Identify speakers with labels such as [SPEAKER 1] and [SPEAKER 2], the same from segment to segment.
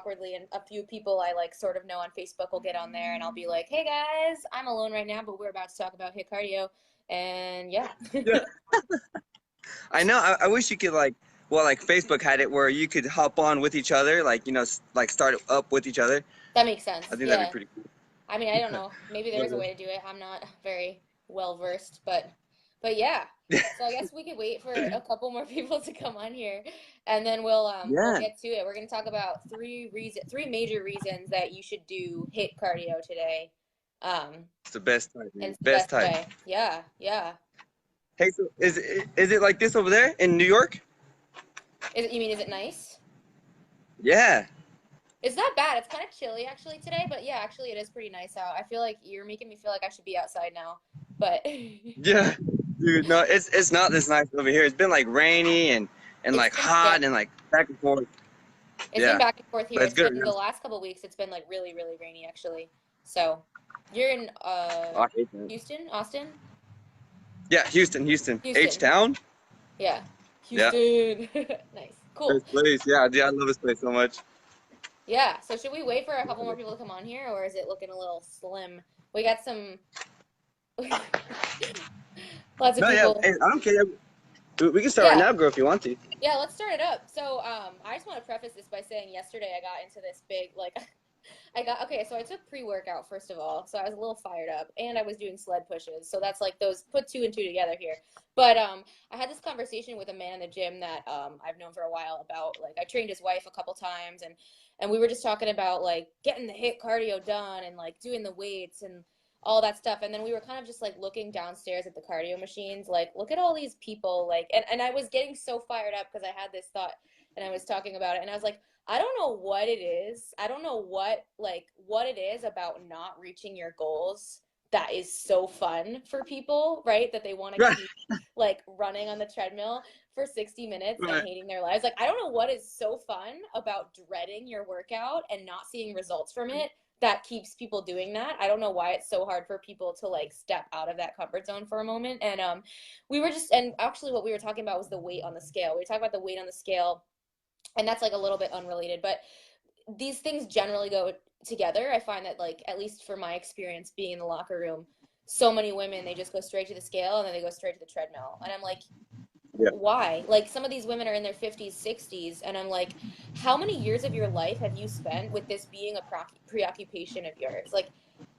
[SPEAKER 1] awkwardly, and a few people I like sort of know on Facebook will get on there, and I'll be like, hey guys, I'm alone right now, but we're about to talk about HIIT cardio. And yeah.
[SPEAKER 2] Yeah. I know. I wish you could like, well, like Facebook had it where you could hop on with each other, like like start it up with each other.
[SPEAKER 1] That makes
[SPEAKER 2] I
[SPEAKER 1] sense.
[SPEAKER 2] think that'd be
[SPEAKER 1] Yeah.
[SPEAKER 2] pretty cool.
[SPEAKER 1] I mean, I don't know. Maybe there is a way to do it. I'm not very well versed, but yeah. So I guess we could wait for a couple more people to come on here, and then we'll
[SPEAKER 2] Yeah,
[SPEAKER 1] get to it. We're gonna talk about three major reasons that you should do HIIT cardio today, um,
[SPEAKER 2] it's the best type,
[SPEAKER 1] and
[SPEAKER 2] man.
[SPEAKER 1] it's the
[SPEAKER 2] Best
[SPEAKER 1] best
[SPEAKER 2] type.
[SPEAKER 1] way. Yeah, yeah.
[SPEAKER 2] Hey, so is it like this over there in New York?
[SPEAKER 1] Is it nice?
[SPEAKER 2] Yeah.
[SPEAKER 1] It's not bad. It's kind of chilly actually today, but yeah, actually it is pretty nice out. I feel like you're making me feel like I should be outside now, but
[SPEAKER 2] Yeah. Dude, no, it's not this nice over here. It's been like rainy and
[SPEAKER 1] it's
[SPEAKER 2] like
[SPEAKER 1] been yeah,
[SPEAKER 2] hot and like back and forth.
[SPEAKER 1] it's been
[SPEAKER 2] Yeah,
[SPEAKER 1] back and forth here.
[SPEAKER 2] but it's
[SPEAKER 1] It's
[SPEAKER 2] good
[SPEAKER 1] been
[SPEAKER 2] right
[SPEAKER 1] the last couple of weeks. It's been like really, really rainy actually. So you're in
[SPEAKER 2] now. Oh, I hate that.
[SPEAKER 1] Houston, Austin,
[SPEAKER 2] Yeah, Houston, H
[SPEAKER 1] Houston.
[SPEAKER 2] Town.
[SPEAKER 1] Yeah,
[SPEAKER 2] Yeah,
[SPEAKER 1] Houston. Nice, cool.
[SPEAKER 2] best place. Yeah, dude, I love this place so much.
[SPEAKER 1] Yeah. So should we wait for a couple more people to come on here, or is it looking a little slim? We got some lots of
[SPEAKER 2] No, yeah,
[SPEAKER 1] people.
[SPEAKER 2] hey, I don't care. We can start right
[SPEAKER 1] Yeah.
[SPEAKER 2] now, girl, if you want to.
[SPEAKER 1] Yeah, let's start it up. So, I just want to preface this by saying yesterday I got into this big, like, okay, so I took pre-workout first of all, so I was a little fired up, and I was doing sled pushes, so that's like those, put two and two together here. But, I had this conversation with a man in the gym that, I've known for a while about, like, I trained his wife a couple times, and we were just talking about, like, getting the HIIT cardio done, and, like, doing the weights, and all that stuff. And then we were kind of just like looking downstairs at the cardio machines, like, look at all these people, like, and I was getting so fired up because I had this thought and I was talking about it and I was like, I don't know what it is. I don't know what it is about not reaching your goals that is so fun for people, right? That they want to
[SPEAKER 2] Right,
[SPEAKER 1] keep like running on the treadmill for 60 minutes and
[SPEAKER 2] right.
[SPEAKER 1] hating their lives. Like, I don't know what is so fun about dreading your workout and not seeing results from it that keeps people doing that. I don't know why it's so hard for people to like step out of that comfort zone for a moment. And we were just, and actually what we were talking about was the weight on the scale. We were talking about the weight on the scale, and that's like a little bit unrelated, but these things generally go together. I find that, like, at least for my experience being in the locker room, so many women, they just go straight to the scale and then they go straight to the treadmill. And I'm like,
[SPEAKER 2] Yeah.
[SPEAKER 1] why? Like, some of these women are in their 50s, 60s, and I'm like, how many years of your life have you spent with this being a preoccupation of yours? Like,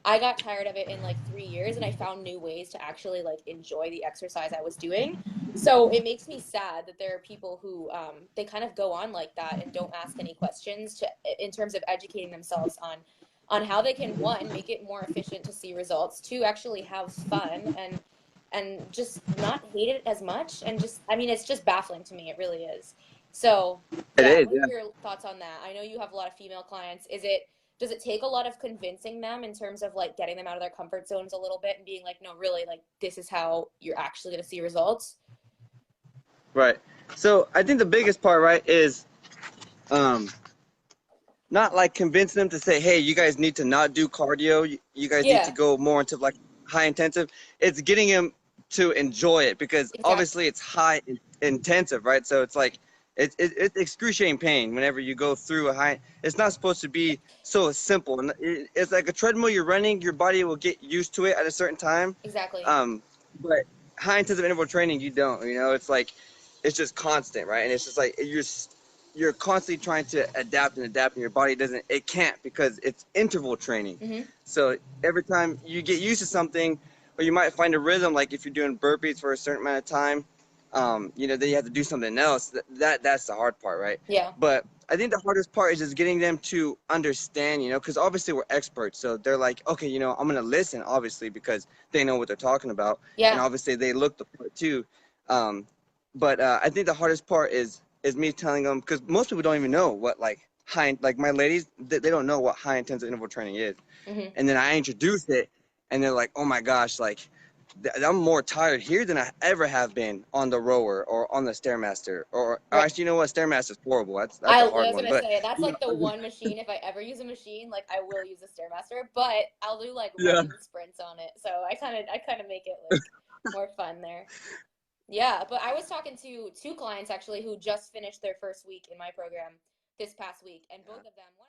[SPEAKER 1] I got tired of it in like 3 years, and I found new ways to actually like enjoy the exercise I was doing. So it makes me sad that there are people who they kind of go on like that and don't ask any questions to in terms of educating themselves on how they can, one, make it more efficient to see results, two, actually have fun and just not hate it as much. And just, I mean, it's just baffling to me. It really is. So
[SPEAKER 2] It
[SPEAKER 1] yeah,
[SPEAKER 2] is.
[SPEAKER 1] what
[SPEAKER 2] Yeah.
[SPEAKER 1] are your thoughts on that? I know you have a lot of female clients. Does it take a lot of convincing them in terms of like getting them out of their comfort zones a little bit and being like, no, really, like, this is how you're actually going to see results?
[SPEAKER 2] Right. So I think the biggest part, right, is um not like convincing them to say, hey, you guys need to not do cardio. You guys need to
[SPEAKER 1] Yeah,
[SPEAKER 2] go more into like high intensive. It's getting them to enjoy it because
[SPEAKER 1] exactly.
[SPEAKER 2] obviously it's high intensive, right? So it's like it's excruciating pain whenever you go through a high. It's not supposed to be so simple, and it's like a treadmill. You're running, your body will get used to it at a certain time.
[SPEAKER 1] Exactly.
[SPEAKER 2] Um, but high intensive interval training, you don't. You know, it's like it's just constant, right? And it's just like you're constantly trying to adapt and adapt, and your body doesn't. It can't because it's interval training.
[SPEAKER 1] Hmm.
[SPEAKER 2] So every time you get used to something, or you might find a rhythm, like if you're doing burpees for a certain amount of time, then you have to do something else. That's the hard part, right?
[SPEAKER 1] Yeah.
[SPEAKER 2] But I think the hardest part is just getting them to understand, because obviously we're experts. So they're like, okay, I'm going to listen, obviously, because they know what they're talking about. And
[SPEAKER 1] Yeah.
[SPEAKER 2] obviously they look the part too. Um, but I think the hardest part is me telling them, because most people don't even know what like my ladies, they don't know what high intensive interval training is.
[SPEAKER 1] Hmm.
[SPEAKER 2] And then I introduce it, and they're like, oh my gosh, like I'm more tired here than I ever have been on the rower or on the stairmaster, or
[SPEAKER 1] Right.
[SPEAKER 2] actually, stairmaster's horrible. That's a
[SPEAKER 1] I
[SPEAKER 2] hard
[SPEAKER 1] was
[SPEAKER 2] one.
[SPEAKER 1] gonna
[SPEAKER 2] But
[SPEAKER 1] say that's
[SPEAKER 2] you
[SPEAKER 1] like the
[SPEAKER 2] know,
[SPEAKER 1] one machine. If I ever use a machine, like, I will use a Stairmaster, but I'll do like
[SPEAKER 2] yeah,
[SPEAKER 1] running sprints on it. So I kind of make it like more fun there. Yeah, but I was talking to two clients actually who just finished their first week in my program this past week, and both of them, one